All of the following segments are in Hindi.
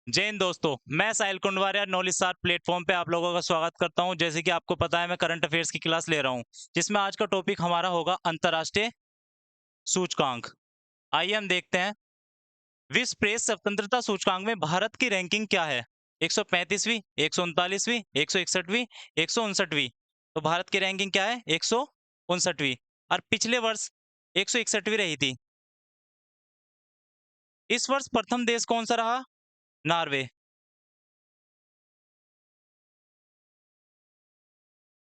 जय हिंद दोस्तों, मैं साहिल कुंडवारिया नॉलेज सार प्लेटफॉर्म पे आप लोगों का स्वागत करता हूं। जैसे कि आपको पता है, मैं करंट अफेयर्स की क्लास ले रहा हूं, जिसमें आज का टॉपिक हमारा होगा अंतर्राष्ट्रीय सूचकांक। आइए हम देखते हैं। विश्व प्रेस स्वतंत्रता सूचकांक में भारत की रैंकिंग क्या है? 135वीं, 139वीं, 161वीं, 159वीं। तो भारत की रैंकिंग क्या है? 159वीं। और पिछले वर्ष 161वीं रही थी। इस वर्ष प्रथम देश कौन सा रहा? नॉर्वे।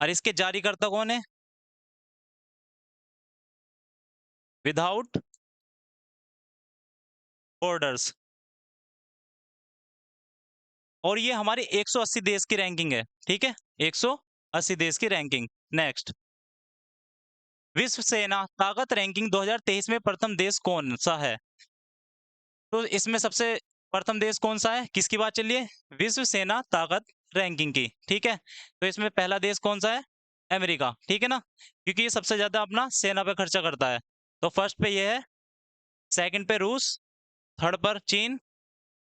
और इसके जारीकर्ता कौन है? Without borders. और ये हमारे 180 देश की रैंकिंग है। ठीक है, 180 देश की रैंकिंग। नेक्स्ट, विश्व सेना ताकत रैंकिंग 2023 में प्रथम देश कौन सा है? तो इसमें सबसे प्रथम देश कौन सा है, किसकी बात चल रही है? विश्व सेना ताकत रैंकिंग की। ठीक है, तो इसमें पहला देश कौन सा है? अमेरिका। ठीक है ना, क्योंकि ये सबसे ज्यादा अपना सेना पे खर्चा करता है। तो फर्स्ट पे ये है, सेकंड पे रूस, थर्ड पर चीन,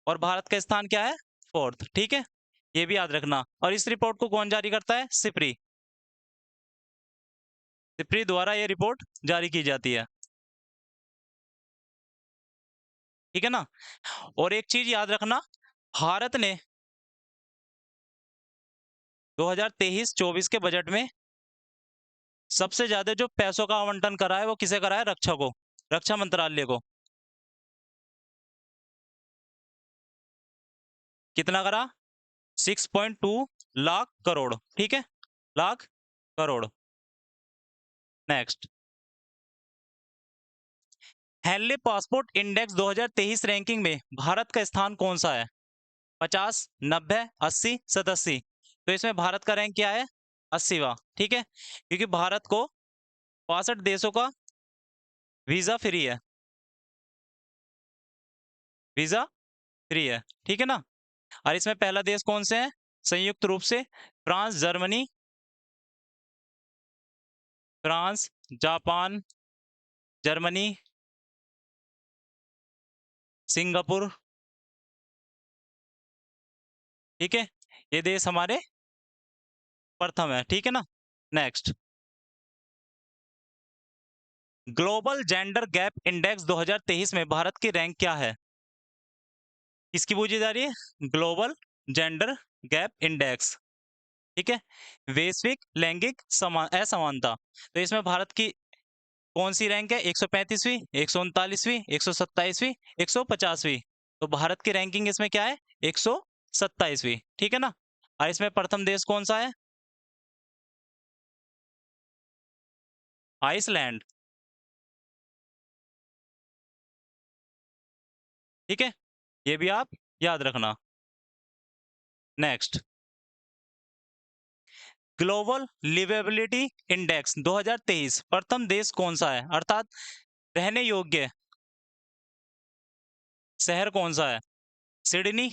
और भारत का स्थान क्या है? फोर्थ। ठीक है, ये भी याद रखना। और इस रिपोर्ट को कौन जारी करता है? सिप्री। सिप्री द्वारा ये रिपोर्ट जारी की जाती है। ठीक है ना। और एक चीज याद रखना, भारत ने 2023-24 के बजट में सबसे ज्यादा जो पैसों का आवंटन करा है, वो किसे करा है? रक्षा को, रक्षा मंत्रालय को। कितना करा? 6.2 लाख करोड़। ठीक है, lakh crore. Next, Henley passport index 2023 ranking में भारत का स्थान कौन सा है? 50, 90, 80, 87। तो इसमें भारत का रैंक क्या है? 80वां। ठीक है, क्योंकि भारत को 62 देशों का वीजा फ्री है। वीजा फ्री है। ठीक है ना। और इसमें पहला देश कौन से है? संयुक्त रूप से France, Germany, France, Japan, Germany, Singapore. ठीक है, ये देश हमारे प्रथम है। ठीक है ना। Next, global gender gap index 2023 में भारत की रैंक क्या है? किसकी पूछी जा रही है? Global gender gap index. ठीक है, वैश्विक लैंगिक असमानता। तो इसमें भारत की कौन सी रैंक है? 135वीं, 139वीं, 127वीं, 150वीं। तो भारत की रैंकिंग इसमें क्या है? 127वीं। ठीक है ना। और इसमें प्रथम देश कौन सा है? आइसलैंड। ठीक है, ये भी आप याद रखना। नेक्स्ट, ग्लोबल लिवेबिलिटी इंडेक्स 2023 प्रथम देश कौन सा है, अर्थात रहने योग्य शहर कौन सा है? Sydney,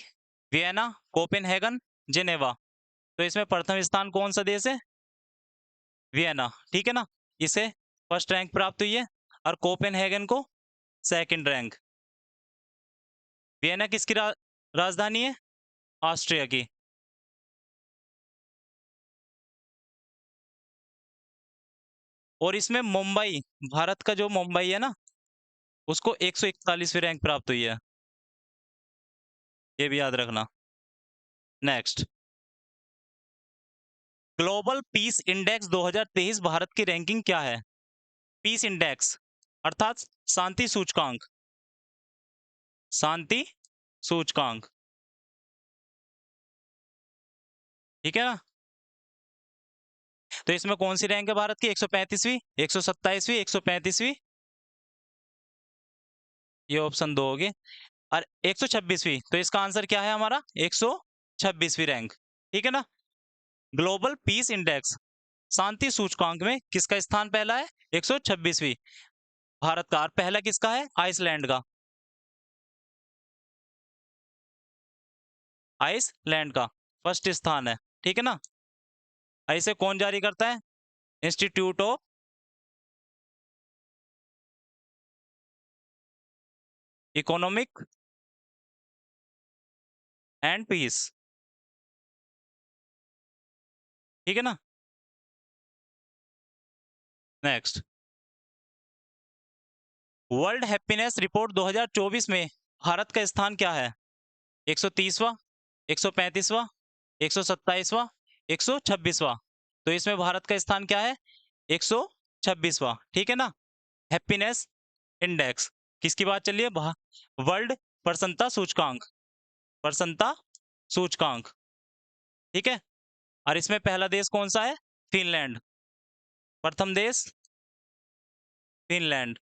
Vienna, Copenhagen, Geneva. तो इसमें प्रथम स्थान कौन सा देश है? वियना। ठीक है ना, इसे फर्स्ट रैंक प्राप्त हुई है। और कोपेनहेगन को सेकंड रैंक। वियना किसकी राजधानी है? ऑस्ट्रिया की। और इसमें मुंबई, भारत का जो मुंबई है ना, उसको 141वीं रैंक प्राप्त हुई है। ये भी याद रखना। Next, global peace index 2023 Bharat की रैंकिंग क्या है? पीस इंडेक्स अर्थात शांति सूचकांक। शांति सूचकांक। ठीक है ना। तो इसमें कौन सी रैंक है भारत की? 135वीं, 127वीं, 135वीं। ये ऑप्शन दो होगी। और 126वीं। तो इसका आंसर क्या है हमारा? 126वीं रैंक। ठीक है ना। ग्लोबल पीस इंडेक्स शांति सूचकांक में किसका स्थान पहला है? 126वीं, भारत का। और पहला किसका है? आइसलैंड का। आइसलैंड का फर्स्ट स्थान है। ठीक है ना। ऐसे कौन जारी करता है? Institute of economic and peace. ठीक है ना। नेक्स्ट, वर्ल्ड हैप्पीनेस रिपोर्ट 2024 में भारत का स्थान क्या है? 130वां, 135वां, 127वां, 126वां। तो इसमें भारत का स्थान क्या है? 126वां। ठीक है ना। हैप्पीनेस इंडेक्स किसकी बात चल रही है? वर्ल्ड प्रसन्नता सूचकांक, प्रसन्नता सूचकांक। ठीक है। और इसमें पहला देश कौन सा है? फिनलैंड। प्रथम देश फिनलैंड।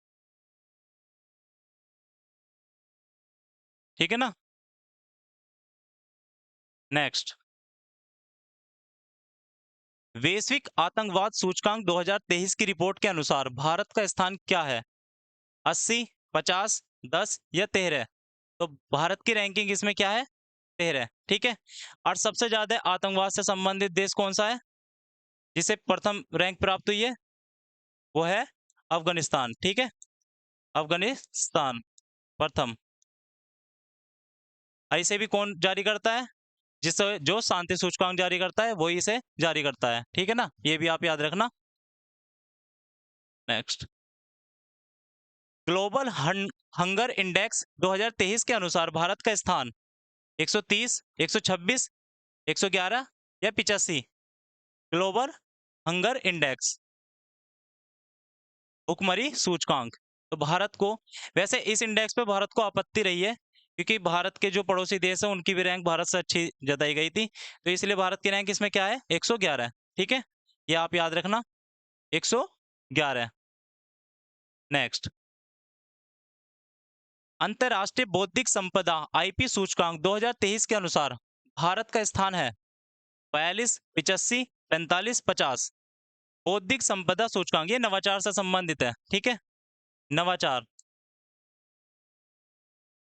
ठीक है ना। नेक्स्ट, वैश्विक आतंकवाद सूचकांक 2023 की रिपोर्ट के अनुसार भारत का स्थान क्या है? 80, 50, 10 या 13? तो भारत की रैंकिंग इसमें क्या है? 13। ठीक है। और सबसे ज्यादा आतंकवाद से संबंधित देश कौन सा है जिसे प्रथम रैंक प्राप्त हुई है? वो है अफगानिस्तान। ठीक है। अफगानिस्तान प्रथम। और इसे भी कौन जारी करता है? जिससे जो शांति सूचकांक जारी करता है वही इसे जारी करता है। ठीक है ना। ये भी आप याद रखना। नेक्स्ट, ग्लोबल हंगर इंडेक्स 2023 के अनुसार भारत का स्थान 130, 126, 111 या 85? ग्लोबल हंगर इंडेक्स, भुखमरी सूचकांक। तो भारत को, वैसे इस इंडेक्स पे भारत को आपत्ति रही है क्योंकि भारत के जो पड़ोसी देश है उनकी भी रैंक भारत से अच्छी जताई गई थी, तो इसलिए भारत की रैंक इसमें क्या है? 111 है। ठीक है। ये आप याद रखना, 111। नेक्स्ट, अंतरराष्ट्रीय बौद्धिक संपदा आईपी सूचकांक 2023 के अनुसार भारत का स्थान है 42, 85, 45, 50? बौद्धिक संपदा सूचकांक ये नवाचार से संबंधित है। ठीक है। नवाचार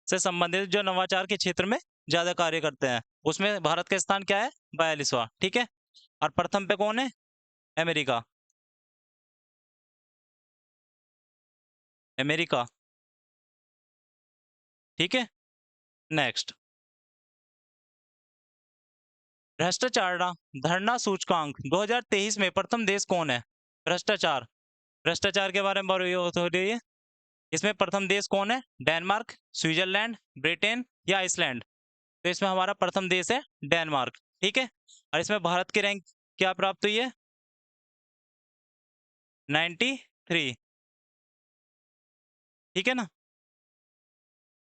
से संबंधित, जो नवाचार के क्षेत्र में ज्यादा कार्य करते हैं, उसमें भारत का स्थान क्या है? 42वां। ठीक है। और प्रथम पे कौन है? अमेरिका। अमेरिका। ठीक है। नेक्स्ट, भ्रष्टाचार धरना सूचकांक 2023 में प्रथम देश कौन है? भ्रष्टाचार, भ्रष्टाचार के बारे में बात हो रही है। इसमें प्रथम देश कौन है? डेनमार्क, स्विट्जरलैंड, ब्रिटेन या आइसलैंड? तो इसमें हमारा प्रथम देश है डेनमार्क। ठीक है। और इसमें भारत की रैंक क्या प्राप्त हुई है? 93। ठीक है ना।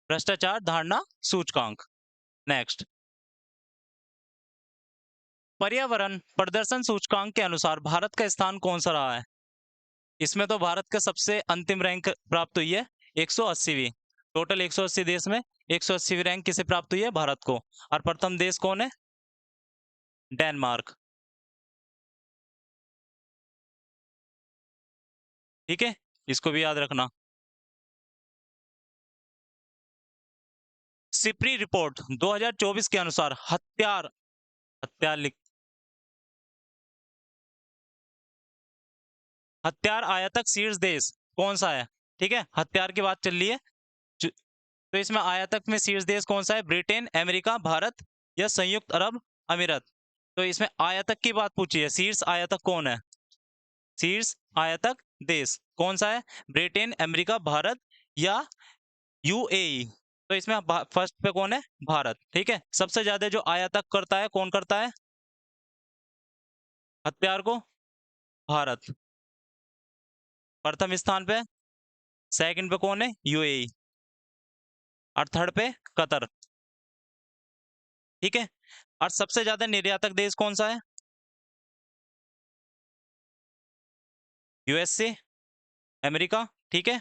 भ्रष्टाचार धारणा सूचकांक। नेक्स्ट, पर्यावरण प्रदर्शन सूचकांक के अनुसार भारत का स्थान कौन सा रहा है? इसमें तो भारत का सबसे अंतिम रैंक प्राप्त हुई है 180वीं। टोटल 180 देश में 180वीं रैंक किसे प्राप्त हुई है? भारत को। और प्रथम देश कौन है? डेनमार्क। ठीक है। इसको भी याद रखना। सिप्री रिपोर्ट 2024 के अनुसार हथियार, हथियार लिख, हथियार आयातक शीर्ष देश कौन सा है? ठीक है। हथियार की बात चल रही है। तो इसमें आयातक में शीर्ष देश कौन सा है? ब्रिटेन, अमेरिका, भारत या संयुक्त अरब अमीरात? तो इसमें आयातक की बात पूछी है। शीर्ष आयातक कौन है? शीर्ष आयातक देश कौन सा है? ब्रिटेन, अमेरिका, भारत या यूएई? तो इसमें फर्स्ट पे कौन है? भारत। ठीक है। सबसे ज्यादा जो आयातक करता है, कौन करता है हथियार को? भारत प्रथम स्थान पे। सेकंड पे कौन है? यूएई। और थर्ड पे कतर। ठीक है। और सबसे ज्यादा निर्यातक देश कौन सा है? USA, America. ठीक है।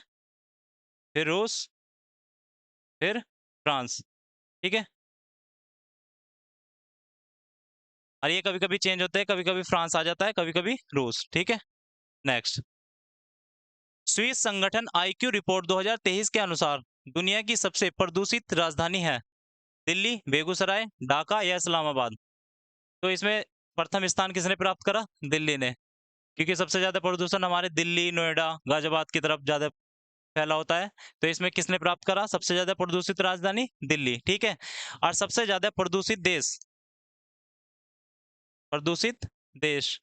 फिर रूस, फिर फ्रांस। ठीक है। और ये कभी कभी चेंज होते हैं, कभी कभी फ्रांस आ जाता है, कभी कभी रूस। ठीक है। नेक्स्ट, स्विस संगठन आईक्यू रिपोर्ट 2023 के अनुसार दुनिया की सबसे प्रदूषित राजधानी है दिल्ली, बेगूसराय, ढाका या इस्लामाबाद? तो इसमें प्रथम स्थान किसने प्राप्त करा? दिल्ली ने, क्योंकि सबसे ज्यादा प्रदूषण हमारे दिल्ली, नोएडा, गाजियाबाद की तरफ ज्यादा फैला होता है। तो इसमें किसने प्राप्त करा सबसे ज्यादा प्रदूषित राजधानी? दिल्ली, ठीक है। और सबसे ज्यादा प्रदूषित देश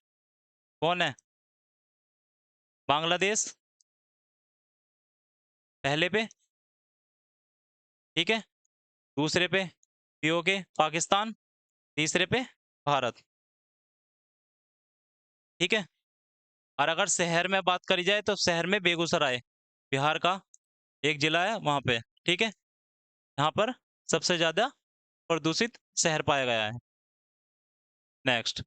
कौन है? बांग्लादेश पहले पे, ठीक है। दूसरे पे पीओके पाकिस्तान, तीसरे पे भारत, ठीक है। और अगर शहर में बात करी जाए तो शहर में बेगूसराय बिहार का एक जिला है वहां पे, ठीक है। यहाँ पर सबसे ज्यादा प्रदूषित शहर पाया गया है। नेक्स्ट,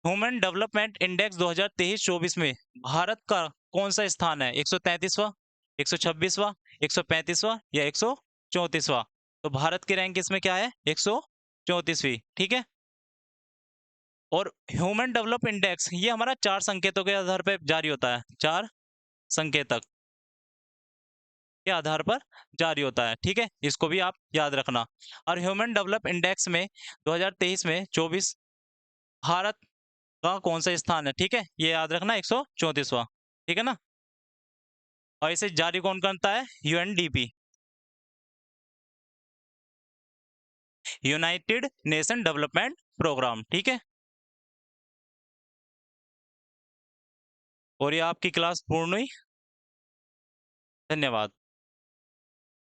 ह्यूमन डेवलपमेंट इंडेक्स 2023-24 में भारत का कौन सा स्थान है? 133वां, 126वां, 135वां या 134वां? तो भारत की रैंक इसमें क्या है? 134वीं, ठीक है। और ह्यूमन डेवलप इंडेक्स ये हमारा 4 संकेतों के आधार पर जारी होता है, 4 संकेतक के आधार पर जारी होता है, ठीक है। इसको भी आप याद रखना। और ह्यूमन डेवलप इंडेक्स में 2023 में 24 भारत का कौन सा स्थान है, ठीक है। ये याद रखना, 134वां, ठीक है ना। और इसे जारी कौन करता है? UNDP, united nation development programme, ठीक है। और ये आपकी क्लास पूर्ण हुई। धन्यवाद।